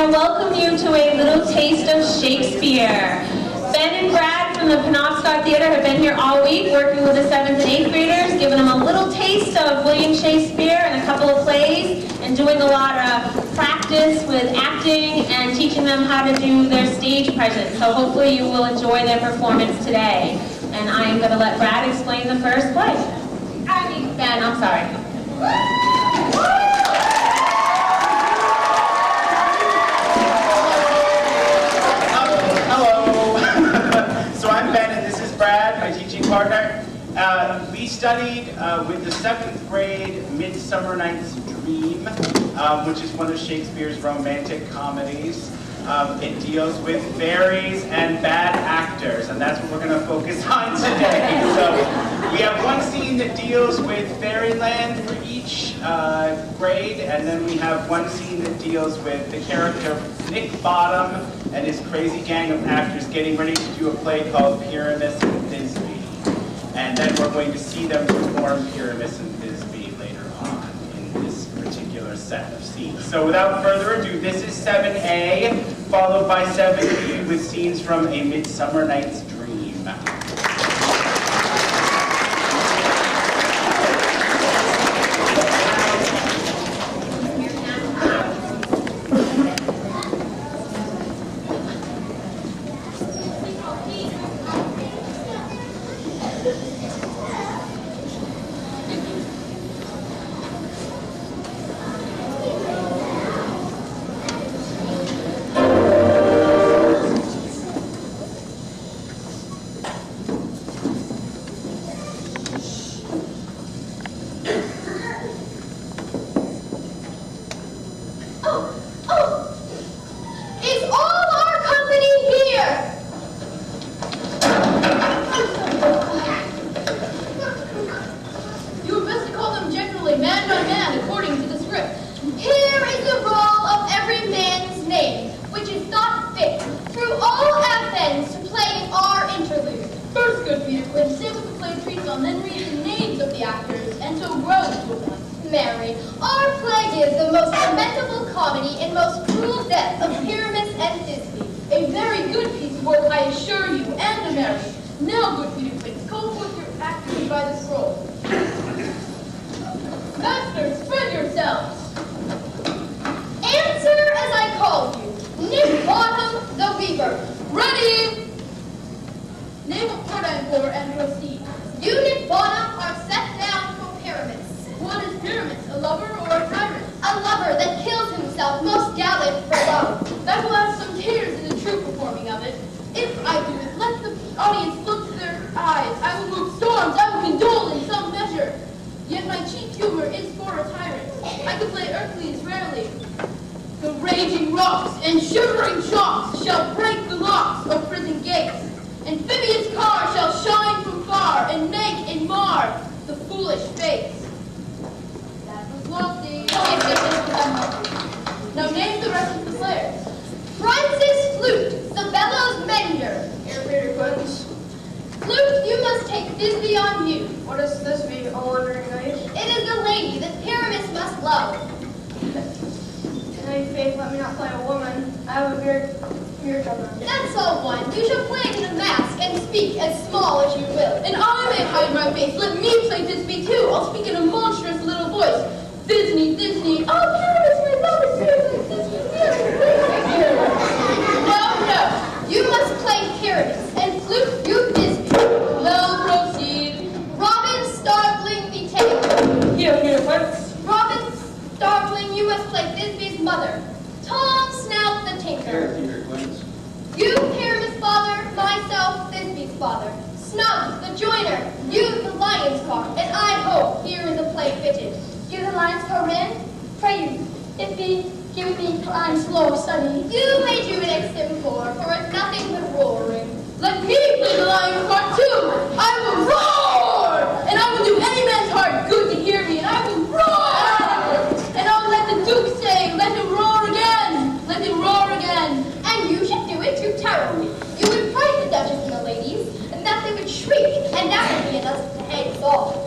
I welcome you to a little taste of Shakespeare. Ben and Brad from the Penobscot Theater have been here all week working with the 7th and 8th graders, giving them a little taste of William Shakespeare and a couple of plays, and doing a lot of practice with acting and teaching them how to do their stage presence. So hopefully you will enjoy their performance today. And I am going to let Brad explain the first play. Ben, I'm sorry. So I'm Ben and this is Brad, my teaching partner. We studied with the 7th grade Midsummer Night's Dream, which is one of Shakespeare's romantic comedies. It deals with fairies and bad actors, and that's what we're going to focus on today. So we have one scene that deals with fairyland for each grade, and then we have one scene that deals with the character of Nick Bottom and his crazy gang of actors getting ready to do a play called Pyramus and Thisbe. And then we're going to see them perform Pyramus and Thisbe later on in this particular set of scenes. So without further ado, this is 7A, followed by 7B with scenes from A Midsummer Night's Dream.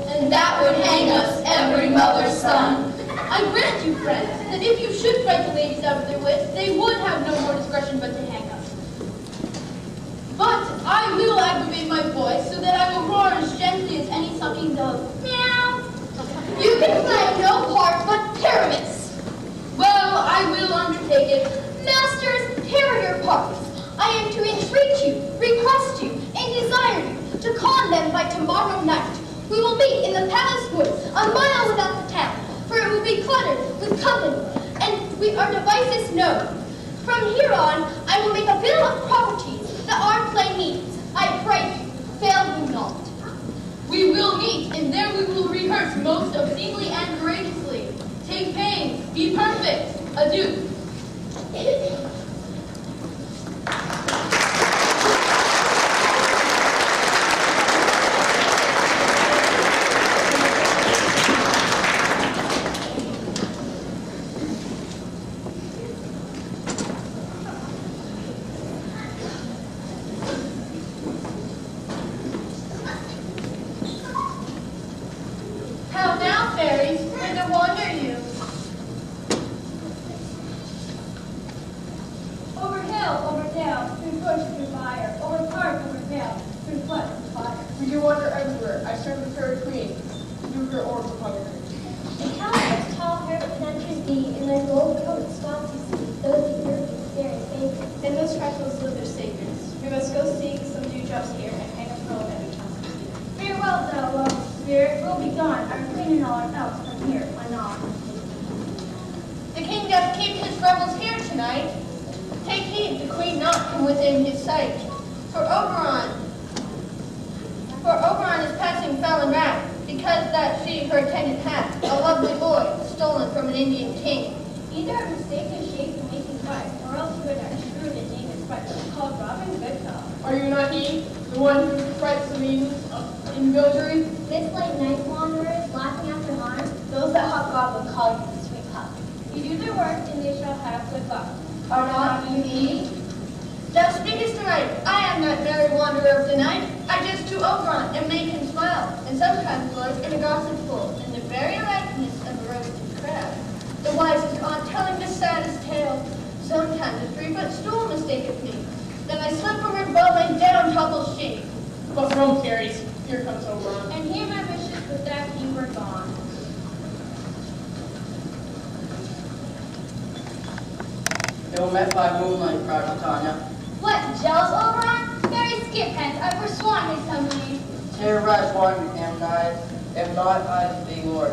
And that would hang us every mother's son. I grant you, friends, that if you should fright the ladies out of their wits, they would have no more discretion but to hang us. But I will aggravate my voice so that I will roar as gently as any sucking dove. Meow! You can play no part but Paramus. Well, I will undertake it. Masters, here are your parts. I am to entreat you, request you, and desire you to con them by tomorrow night. We will meet in the palace woods, a mile without the town, for it will be cluttered with company, and our devices known. From here on, I will make a bill of properties that our play needs. I pray you, fail you not. We will meet, and there we will rehearse most obscenely and courageously. Take pains, be perfect. Adieu. How now, fairies? Whither wander you? Over hill, over dale, through bush, through fire, over park, over dale, through flood, through fire. We do wander everywhere. I serve the fairy queen. Do her orbs upon her. The cowboy's tall hair adventures be, in their gold coat spots you see, those that your fairy favor. And those trifles live their sacreds. We must go seek some dewdrops here and hang a pearl every chance we see. Farewell, thou lovely spirit, we'll be gone, our queen and all are else from here anon. The king doth keep his revels here tonight. Take heed the queen not come within his sight. For Oberon is passing foul and wrath, because that she her attendant hath, a lovely boy, stolen from an Indian king. Either a mistaken shape in making price, or else you are shrewd and name is right, called Robin Goodfellow. Are you not he? The one who frights the maidens in Bilgery? This late night wanderers, laughing after harm, Those that hobgoblin call you the sweet pup. You do their work, and they shall have good luck. Are not you he? Thou speakest right. I am that merry wanderer of the night. I just to Oberon and make him smile, and sometimes gloat in a gossip full, in the very likeness of a roasted crab. The wisest aunt telling the saddest tale. Sometimes a 3-foot stool mistaketh me. Then I slip from her bow and down topples she. But Rome carries. Here comes Oberon. And here my wishes with that you were gone. Ill met by moonlight, proud Titania. What, jealous Oberon? Very skip hence, I forsworn his company. Tear rash one am not I thee lord.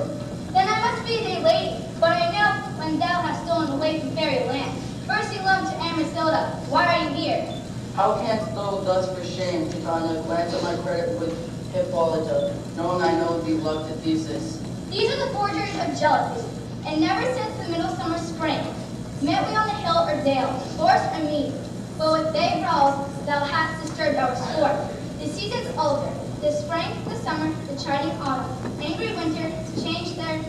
Then I must be thy lady, but I know when thou hast stolen away from fairyland. First you love to Amasilda, why are you here? How canst thou thus for shame, Titania, glance at my credit with Hippolyta, knowing I know thee love to Theseus? These are the forgeries of jealousy, and never since the middle summer spring, met we on the hill or dale, forest or mead, but with thy brawls thou hast disturbed our sport. The seasons alter, the spring, the summer, the chiding autumn, angry winter, to change their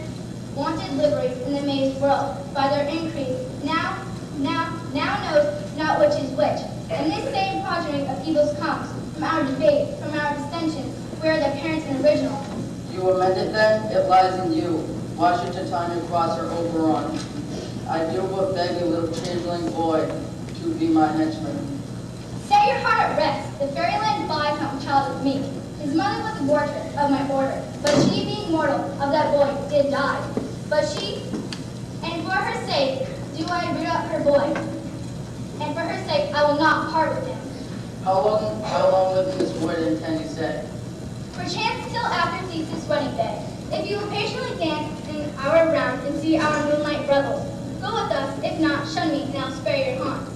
wonted liveries in the mazed world by their increase. Now knows not which is which. And this same progeny of evils comes from our debate, from our dissensions, where the parents and original. You amend it then? It lies in you. Why should Titania cross her Oberon? I do but beg a little changeling boy to be my henchman. Set your heart at rest. The fairyland buys not a child of me. His mother was a warder of my order, but she, being mortal, of that boy did die. But she, and for her sake, do I root up her boy. And for her sake, I will not part with him. How long living this boy intend you say? Perchance till after Theseus' wedding day. If you will patiently dance in our round and see our moonlight revels, go with us. If not, shun me, and I'll spare your haunts.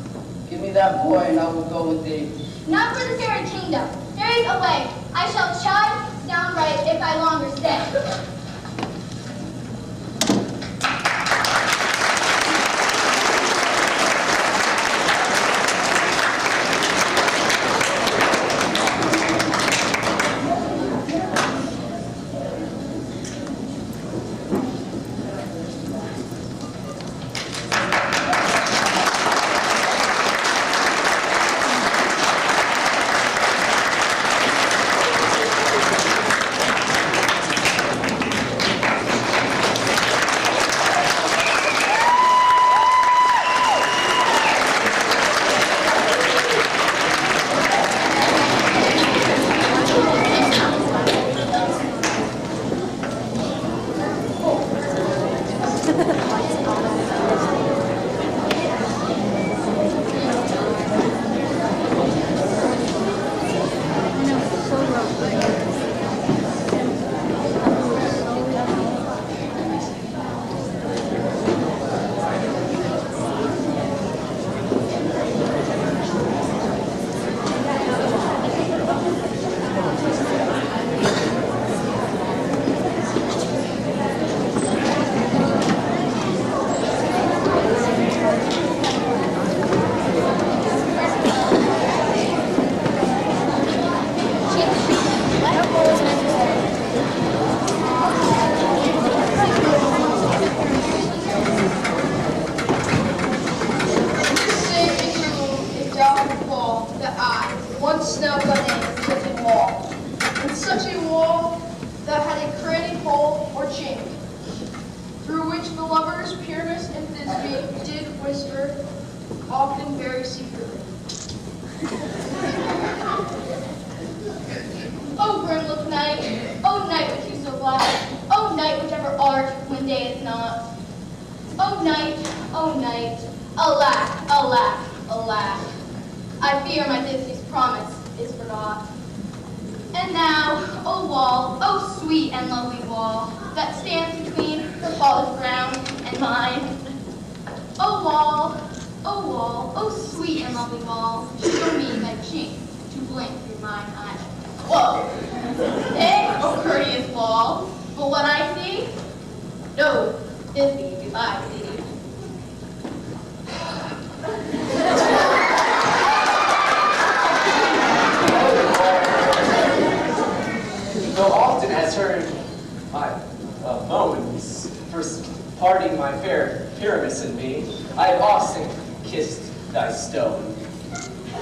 Give me that boy, and I will go with thee. Not for the fairy kingdom. Fairies away. I shall chide downright if I longer stay. often very secretly. Oh, grimlock night, oh night which you so black, oh night which ever art when day is not. Oh night, alack, alack, alack, I fear my Disney's promise is forgot. And now, oh wall, oh sweet and lovely wall, that stands between the polished ground and mine. Oh wall, oh sweet and lovely wall, show me that chink to blink through mine eye. Whoa, thanks, oh courteous wall, but what I see? No, Disney, goodbye, see. Though often has heard my moans for parting my fair Pyramus and me, I have often kissed thy stone.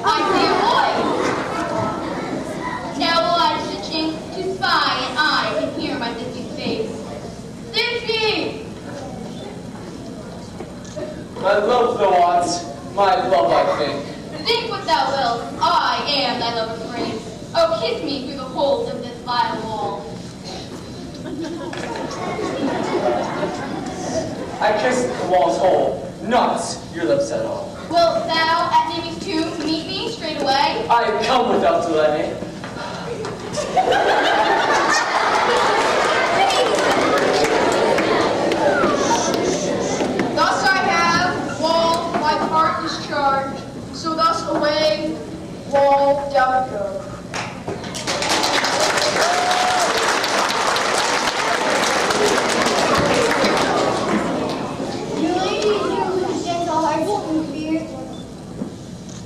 I see a voice. Now will I to the chink to spy, and I can hear my Disney's face. Disney! My love thou art, my love I think. Think what thou wilt, I am thy lover's grace. Oh, kiss me through the holes of this vile wall. I kissed the wall's hole, not your lips at all. Wilt thou at Nimi's tomb meet me straight away? I come without delay. Thus I have, wall, my part discharged, so thus away, wall, down go. You ladies whose gentle hearts do fear,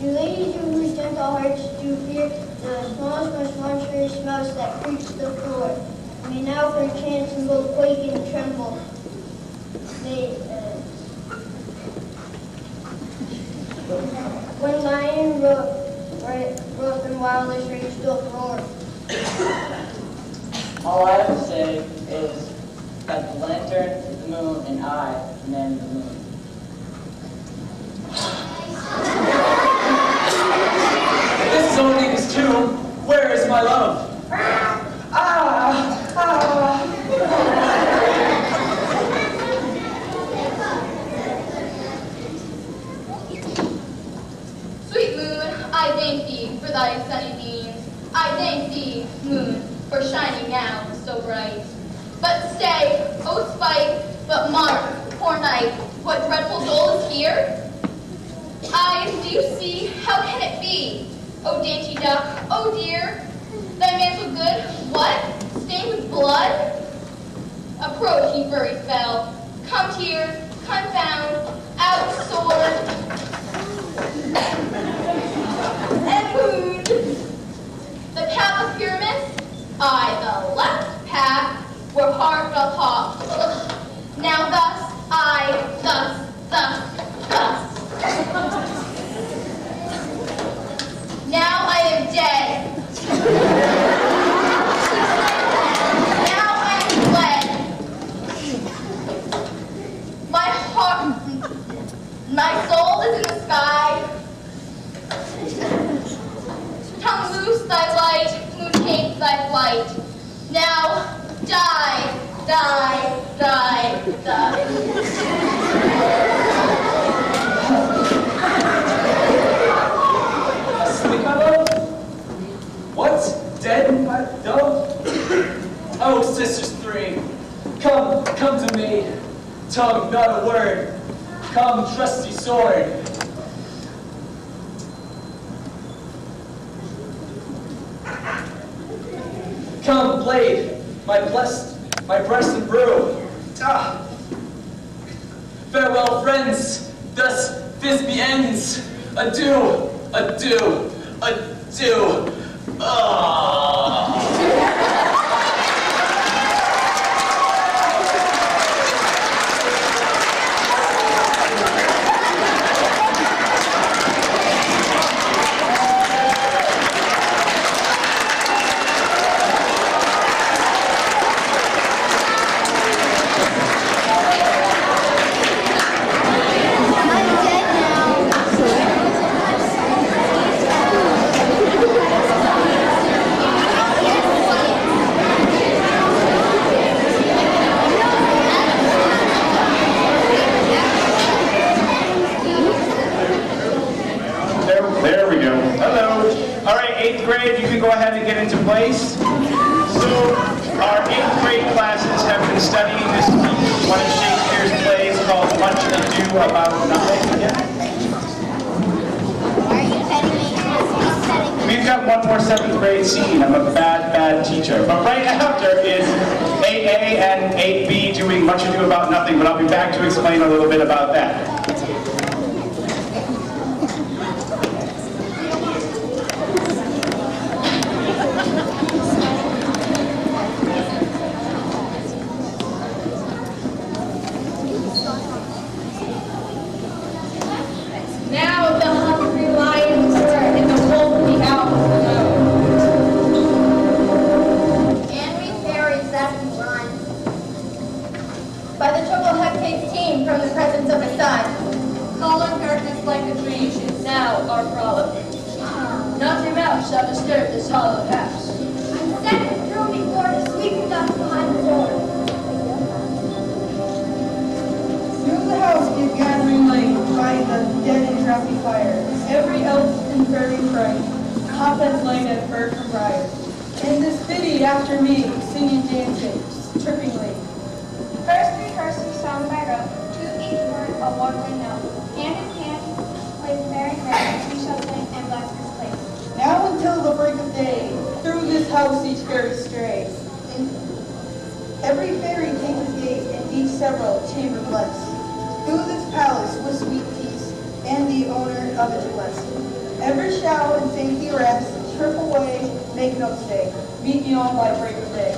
you ladies whose gentle hearts do fear the smallest, most monstrous mouse that creeps the floor, may now perchance both quake and tremble. May, when lion roared and wildest rage doth roar. All I have to say is that the lantern is the moon and I am the moon. This is only this tomb. Where is my love? Sweet moon, I thank thee for thy sunny beams. I thank thee, moon, for shining now so bright. But stay, O spite, but mark, poor night, what dreadful dole is here? Eyes, do you see? How can it be? O dainty duck, oh dear, thy mantle good, what? Stained with blood? Approach, ye furry fell. Come here, confound, out sword. And moon. The path of Pyramus, I the left path, where heart doth hop. Now thus, I thus. Now I am dead. Now I am fled. My heart, my soul is in the sky. Tongue loose thy light, moon take thy flight. Now die. Asleep, my love? What? Dead, my dove? Oh, sisters three, come to me. Tongue, not a word. Come, trusty sword. Come, blade, my breast and brew. Ah. Farewell, friends. Thus Thisbe ends. Adieu. Ah. I'm dead now. 8th grade, you can go ahead and get into place. So, our 8th grade classes have been studying this week one of Shakespeare's plays called Much Ado About Nothing. Yeah. We've got one more 7th grade scene. I'm a bad teacher. But right after is 8A and 8B doing Much Ado About Nothing, but I'll be back to explain a little bit about that. Now the hungry lions roar and the wolf will be out below. And we fairies that we run. By the triple hectares team from the presence of the sun. Call our darkness like a dream. Now our frolic. Not a mouse shall disturb this hollow house. I'm set through before the sweeping dust behind the door. Through the house is gathering light by the dead and drafty fire. Every elf and fairy fright, hotbeds light at bird from briar. And this biddy after me, singing, dancing, trippingly. First rehearsing song by rote, to each word a one we know. Hand in hand with merry merry, we shall sing and bless this place. Now until the break of day, through this house each fairy strays. And every fairy takes his gaze, and each several chamber bless. Through this palace with sweet peace, and the owner of it blessed. Ever shall in safety rest, trip away, make no stay. Meet me on by break of day.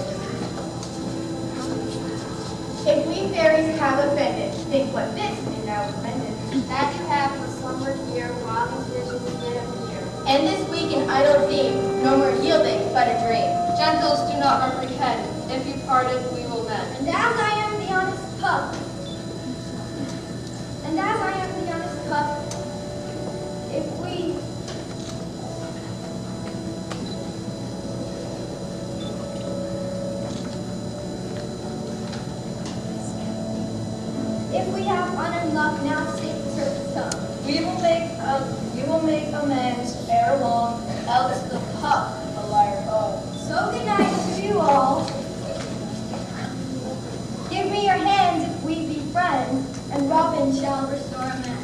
If we fairies have offended, think what this is now amended. That you have for slumbered here, while these visions lit up here. And this weak and idle theme, no more yielding, but a dream. Gentles, do not apprehend. If you pardon, we will mend. And as I am the honest pup, if we have honor and luck, now sing service tongue. We will make amends ere long, else the pup a liar of. So good night to you all. Give me your hands if we be friends, and Robin shall restore amends.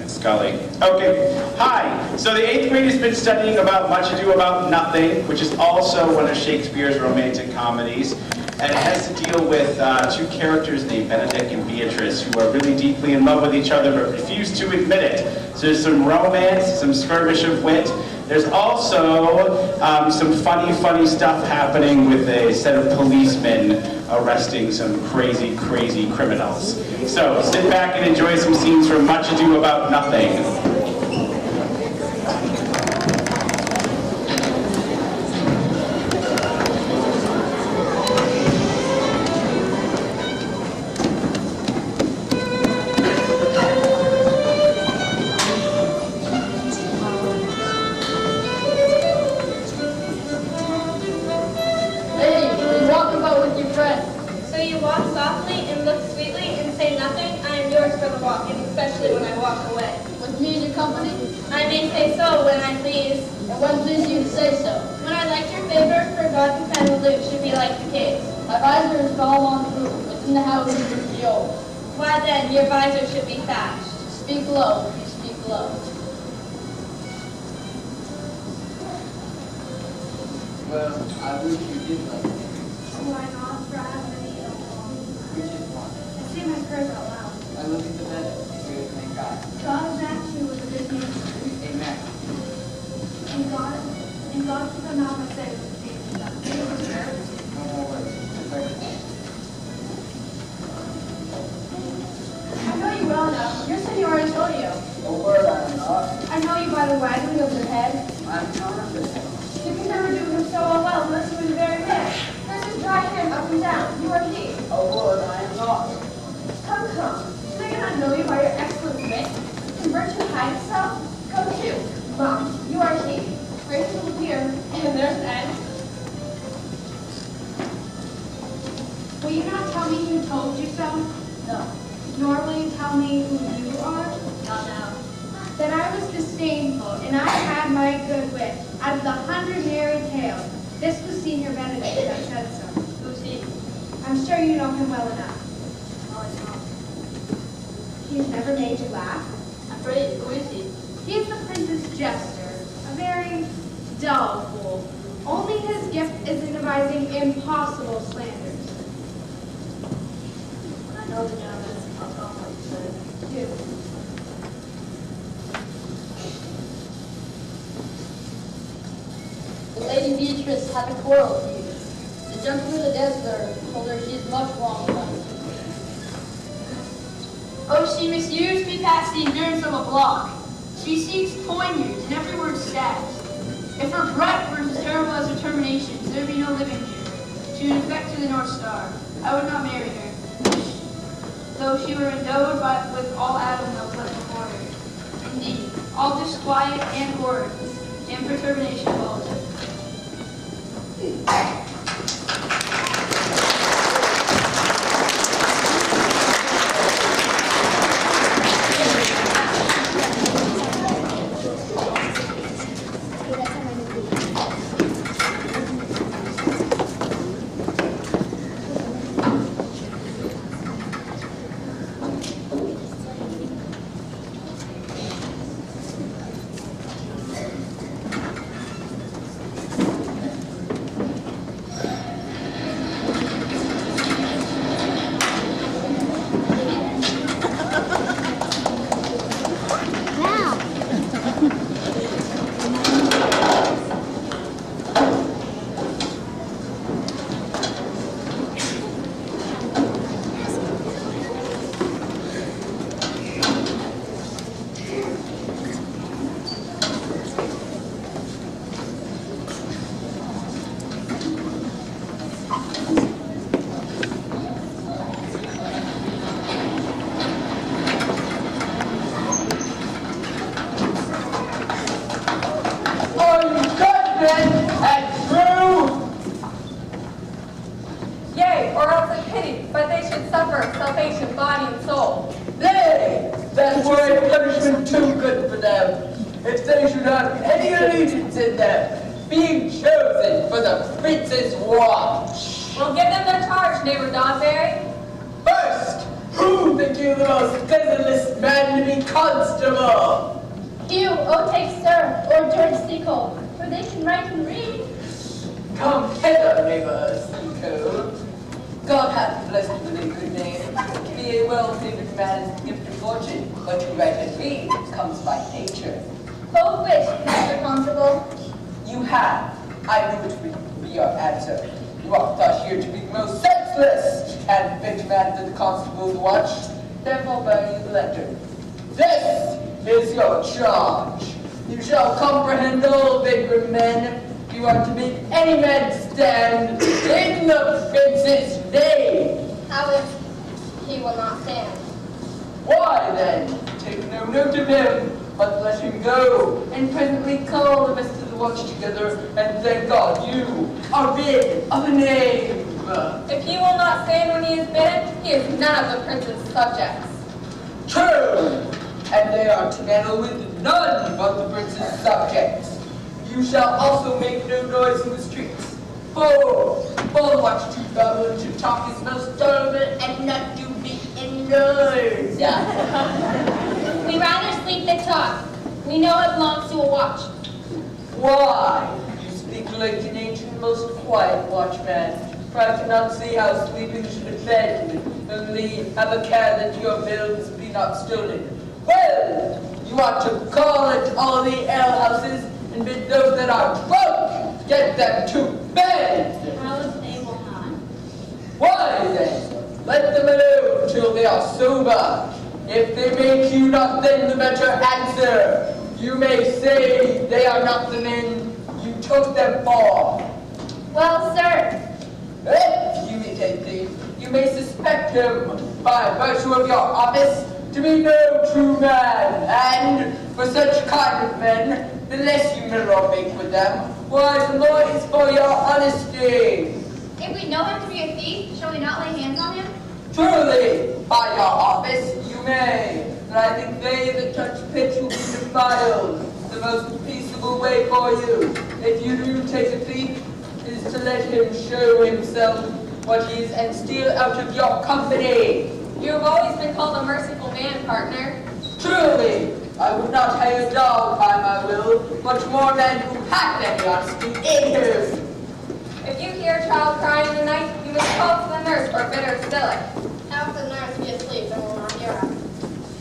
Scully. Okay, hi. So the 8th grade has been studying about Much Ado About Nothing, which is also one of Shakespeare's romantic comedies. And it has to deal with two characters named Benedict and Beatrice who are really deeply in love with each other but refuse to admit it. So there's some romance, some skirmish of wit. There's also some funny stuff happening with a set of policemen arresting some crazy criminals. So sit back and enjoy some scenes from Much Ado About Nothing. Especially when I walk away. With me in your company? I may say so when I please. And when please you to say so? When I like your favor, for God and the loot should be like the case. My visor is all on the roof, within the house is the old. Why then, your visor should be thatched. Speak low, if you speak low. Well, I wish you did like me. Why not? For I have many ill belongings. Which is one. I say my prayers out loud. I look at the better. Good, thank God. God is actually with a good name. Amen. And God keep them out of my sight with the faith of God. No more words. Just like that. I know you well enough. You're Senor Antonio. No word I am not. I know you by the waggling of your head. I'm not a good. You can never do him so well unless you invariably tell me who you are? God no. That I was disdainful, and I had my good wit. Out of the 100 merry tales, this was Senior Benedict that said so. Who's he? I'm sure you know him well enough. Oh, I know. He has never made you laugh. Afraid. Who is he? He is the prince's jester, a very dull fool. Only his gift is in devising impossible slanders. I know the gentleman. I'll tell him what you said. Do. The Lady Beatrice had a quarrel with you. The gentleman that danced there told her she is much wrong about it. Oh, she misused me past the endurance of a block. She seeks pointers and every word stabs. If her breath were as terrible as her terminations, there would be no living here. She would infect to the North Star. I would not marry her, though she were endowed with all atoms of pleasant before her. Indeed, all disquiet and horror and perturbation follows it. We rather sleep than talk. We know it belongs to a watch. Why? You speak like an ancient, most quiet watchman. For I cannot see how sleeping should offend. Only have a care that your bills be not stolen. Well, you ought to call at all the alehouses and bid those that are drunk get them to bed. How if they will not? Why then? Let them alone till they are sober. If they make you not then the better answer, you may say they are not the men you took them for. Well, sir. If you imitate these, you may suspect him, by virtue of your office, to be no true man, and for such kind of men, the less you meddle or make with them, why the more is for your honesty. If we know him to be a thief, shall we not lay hands on him? Truly, by your office, you you may, but I think they that touch pitch will be defiled. The most peaceable way for you, if you do take a thief, is to let him show himself what he is and steal out of your company. You have always been called a merciful man, partner. Truly, I would not hire a dog by my will, much more men who have any honesty in him. If you hear a child crying in the night, you must call to the nurse or bid her still it. Have the nurse be asleep and will not hear us.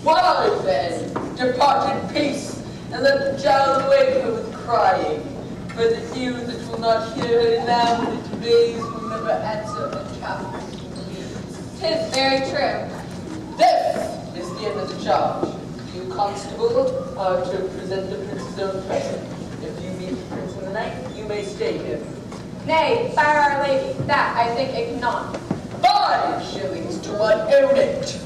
Why then, depart in peace, and let the child awake her with crying. For the few that will not hear her now in the days will never answer a chapel. 'Tis very true. This is the end of the charge. You, constable, are to present the prince's own present. If you meet the prince in the night, you may stay here. Nay, by Our Lady, that I think it cannot. 5 shillings to one own it.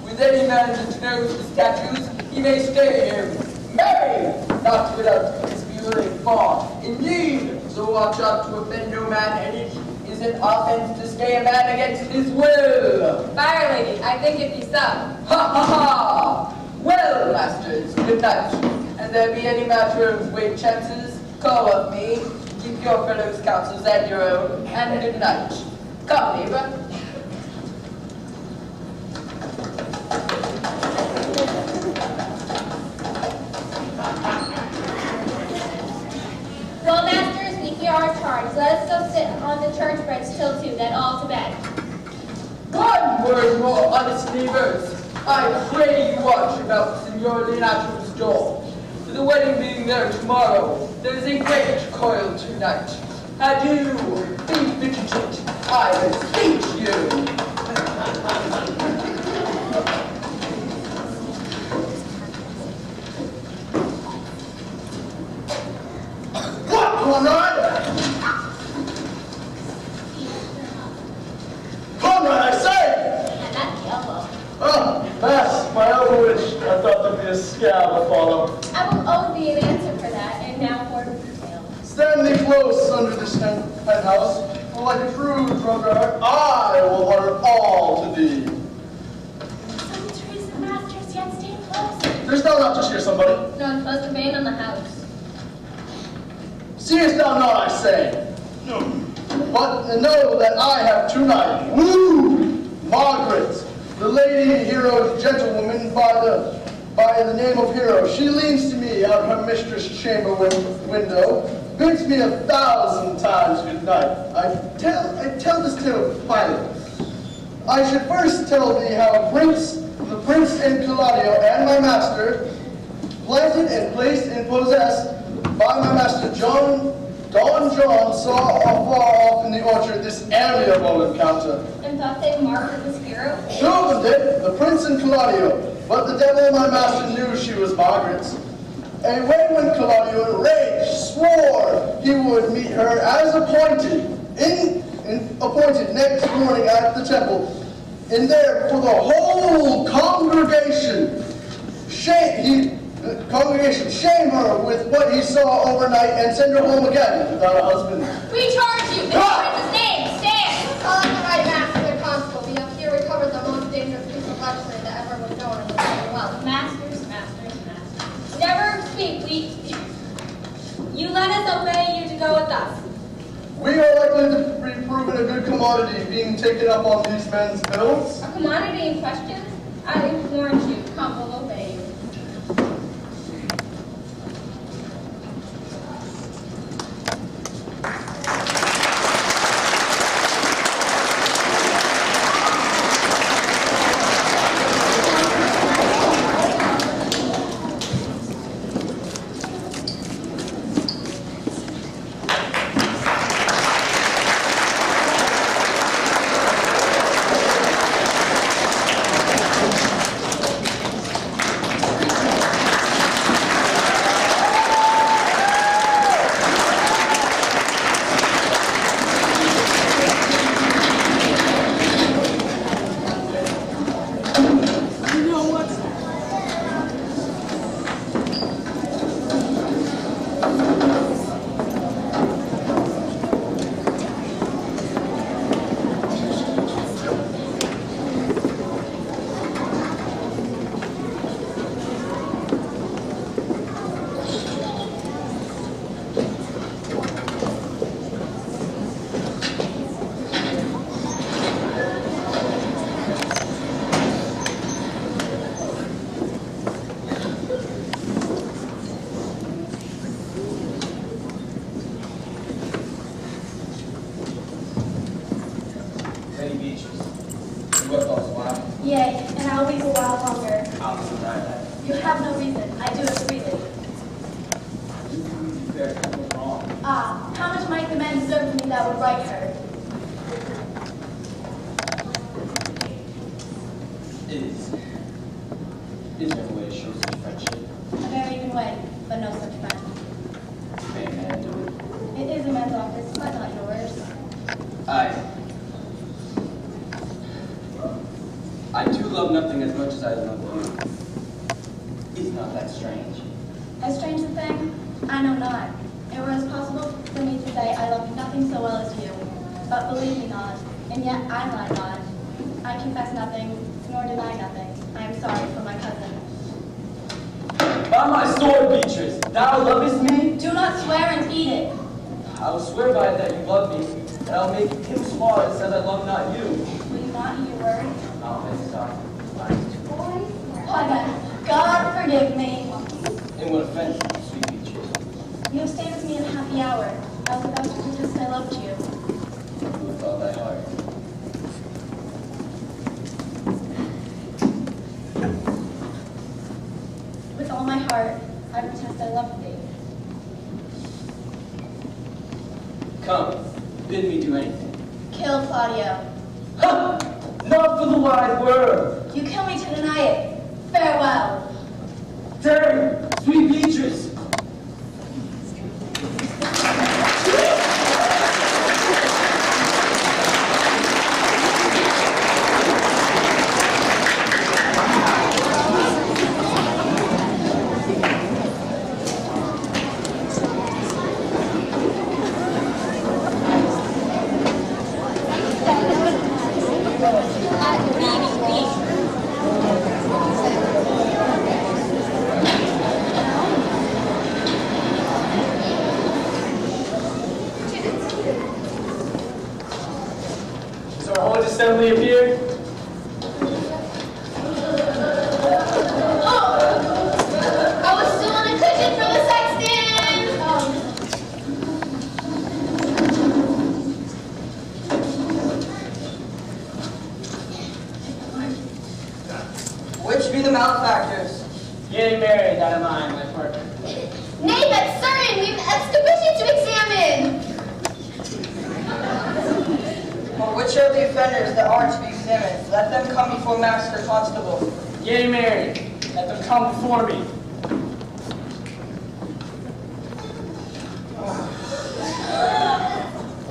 With any man that knows the statutes, he may stay here. Marry, not without his viewing far. Indeed, so watch out to offend no man, and it is an offense to stay a man against his will. By Our Lady, I think it be so. Ha ha ha! Well, masters, good night. And there be any matter of weight chances, call up me. Keep your fellows' counsels and your own, and good night. Come, neighbor. Well, masters, we hear our charge. Let us go sit on the church bench till 2, then all to bed. One word more, honest neighbors. I pray you watch about Signor Leonato's door. For the wedding being there tomorrow, there is a great coil tonight. Adieu, be vigilant, I beseech you. What, Conrad? Conrad, I say! And that's the elbow. Oh, Mass, my elbow itch. I thought there'd be a scab to follow. I will owe thee an answer for that, and now for the details. Stand thee close under this penthouse, for like a true drunkard, I will utter all to thee. Some trees the masters yet stay close. Dost thou not just hear somebody? No, it was the man on the house. Seest thou not, I say? No. But know that I have tonight wooed Margaret, the lady hero gentlewoman by the name of Hero. She leans to me out her mistress' chamber window, bids me 1,000 times good night. I tell this tale finally. I should first tell thee how the prince and Claudio and my master, planted and placed and possessed by my master Don John, saw afar off in the orchard this amiable encounter. And thought they Margaret was Hero? Two of them did, the prince and Claudio, but the devil my master knew she was Margaret's. And when Claudio, enraged, swore he would meet her as appointed, appointed next morning at the temple, and there for the whole congregation, shame her with what he saw overnight and send her home again without a husband. We charge you in the prince's name, stand! Calling the right master, constable, we have here recovered the most dangerous piece of luxury that ever was known in the Commonwealth. Masters. Never speak, you let us obey you to go with us. We are likely to be proven a good commodity being taken up on these men's bills. A commodity in question? I warrant you, come, we'll obey you. I'll wait a while longer. I'll deny that. You have no reason. I do it freely. You can be fair, nothing wrong. Ah, how much might the man deserve from me that would right her? Is there a way to show such friendship? A very even way, but no such friend. May a man do it? It is a man's office, but not yours. I do love nothing as much as I love you. Is not that strange? A strange thing? I know not. It was possible for me to say I love nothing so well as you. But believe me not, and yet I lie not. I confess nothing, nor deny nothing. I am sorry for my cousin. By my sword, Beatrice, thou lovest me? Do not swear and eat it. I will swear by it that you love me, and I will make him swear that says I love not you. Will you not eat your word? I'll make sacrifice. Why then, God forgive me. In what offense, sweet Beatrice? You have stayed with me a happy hour. I was about to protest I loved you. With all thy heart. With all my heart, I protest I love thee. Come, bid me do anything. Kill Claudio. Ha! Not for the wide world! You kill me to deny it. Farewell. Turn, sweet Beatrice! Assembly appeared. I was still on a cushion for the sexton! Which be the malefactors? Getting married, that am I, my partner. Nay, that's certain! We've an exhibition to examine! Well, which are the offenders that are to be examined? Let them come before Master Constable. Getting married, let them come before me.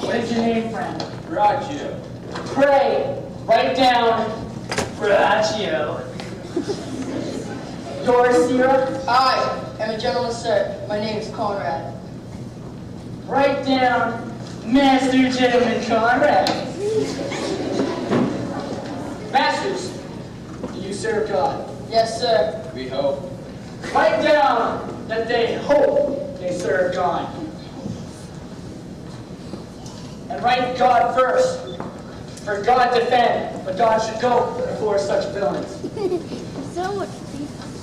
What is your name, friend? Braccio. Pray, write down Braccio. Yours, Sierra? I am a gentleman, sir. My name is Conrad. Write down Master Gentleman Conrad. Masters, do you serve God? Yes, sir. We hope. Write down that they hope they serve God. And write God first. For God defend, but God should go before such villains.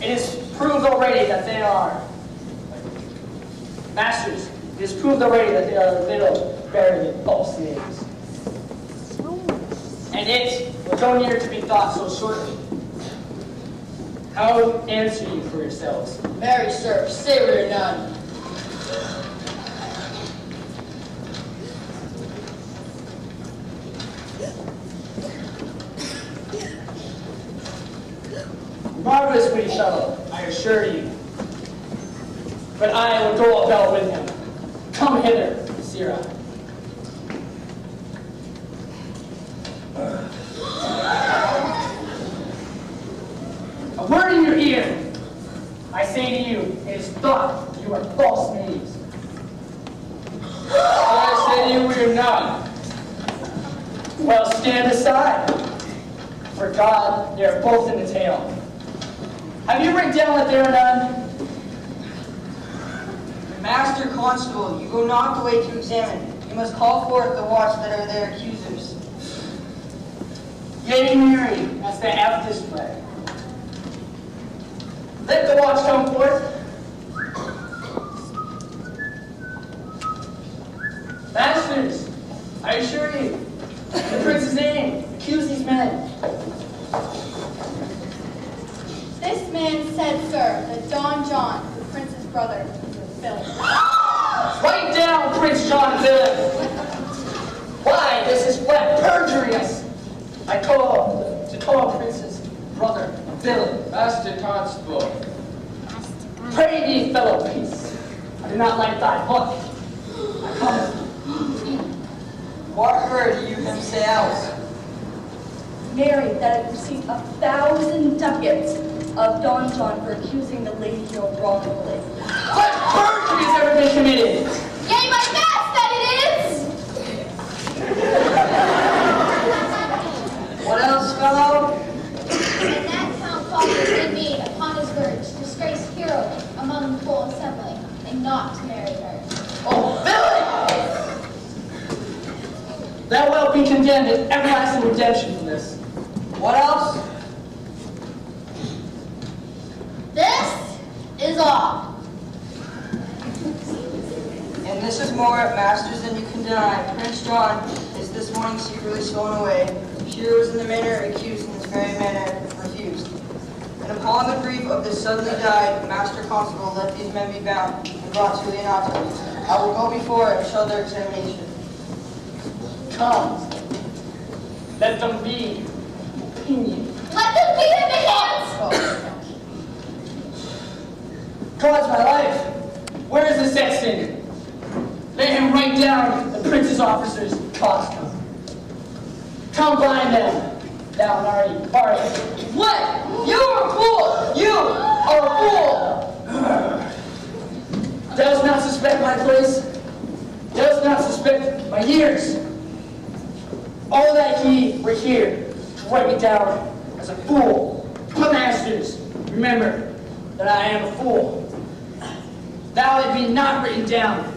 It is proved already that they are. Masters, it is proved already that they are little better than false names. And it will go near to be thought so shortly. How answer you for yourselves? Marry, sir, savor or none. Marvelous witty fellow, I assure you. But I will go about with him. Come hither, Sirrah. A word in your ear. I say to you, it is thought you are false knaves. I say to you, we are not. Well, stand aside. For God, they are both in the tale. Have you written down that there are none? Master Constable, you go not the way to examine. You must call forth the watch that are their accusers. Getting married, that's the F display. Let the watch come forth. Masters, I assure you, in the prince's name, accuse these men. Prince John villain. Why, this is flat perjury. I call Prince's brother a villain. Master Constable. Pray thee, fellow peace. I do not like thy look. I promise thee. What heard you him say else? Mary, that I received 1,000 ducats of Don John for accusing the lady hero wrongfully. What perjury has ever been committed? Yea, my mass that it is! What else, fellow? And that town father did me upon his words, disgraced hero among the full assembly, and not to marry her. Oh, villain! Thou wilt be condemned to everlasting redemption from this. What else? This is all. And this is more, masters, than you can deny. Prince John is this morning secretly stolen away. Hero was in the manner accused, in this very manner refused. And upon the grief of this suddenly died, Master Constable, let these men be bound and brought to Leonato. I will go before and show their examination. Come, let them be opinion. Let them be in the hands! God's my life. Where is the sexton? Let him write down the prince's officers' costume. Come bind them, thou naughty party. What? You are a fool! You are a fool! Dost not suspect my place? Dost not suspect my years? All that he were here to write me down as a fool. But masters, remember that I am a fool. Thou it be not written down,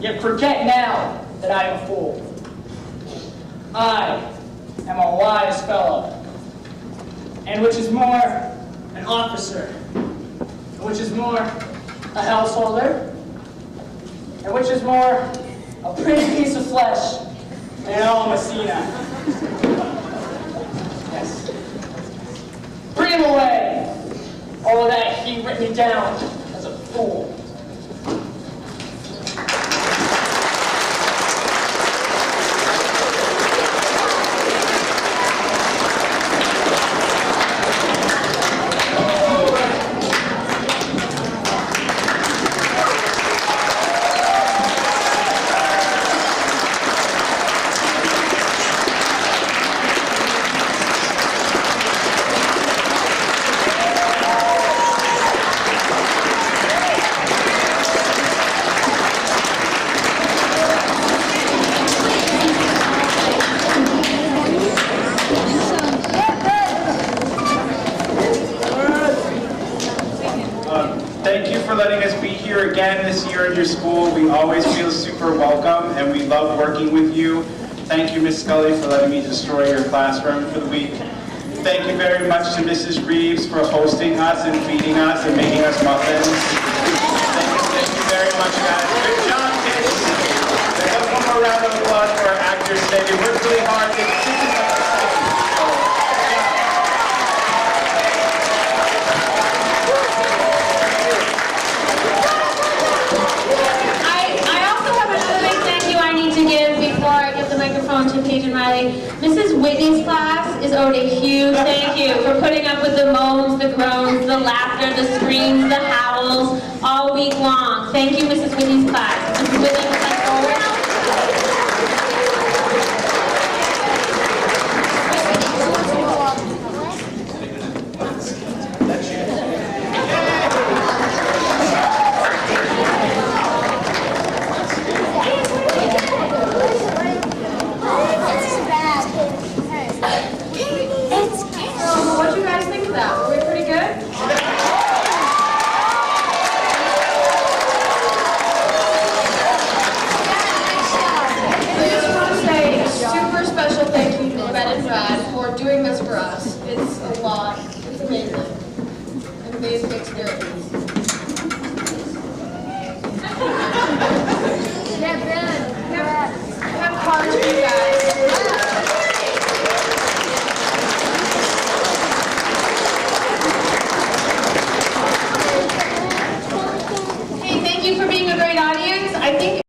yet forget now that I am a fool. I am a wise fellow, and which is more, an officer, and which is more, a householder, and which is more, a pretty piece of flesh, and all Messina. Yes. Bring him away, all that he writ me down as a fool. Thank you for letting us be here again this year in your school. We always feel super welcome and we love working with you. Thank you, Ms. Scully, for letting me destroy your classroom for the week. Thank you very much to Mrs. Reeves for hosting us and feeding us and making us muffins. Thank you very much, guys. Good job, kids. Let's have one more round of applause for our actors today. They worked really hard. They did it. To Paige and Riley. Mrs. Whitney's class is owed a huge thank you for putting up with the moans, the groans, the laughter, the screams, the howls all week long. Thank you, Mrs. Whitney's class. Mrs. Whitney, come forward. What do you guys think of that? Were we pretty good? I just want to say a super special thank you to Ben and Brad for doing this for us. It's a lot. It's amazing. An amazing experience. Yeah, Ben. I have cards for you guys.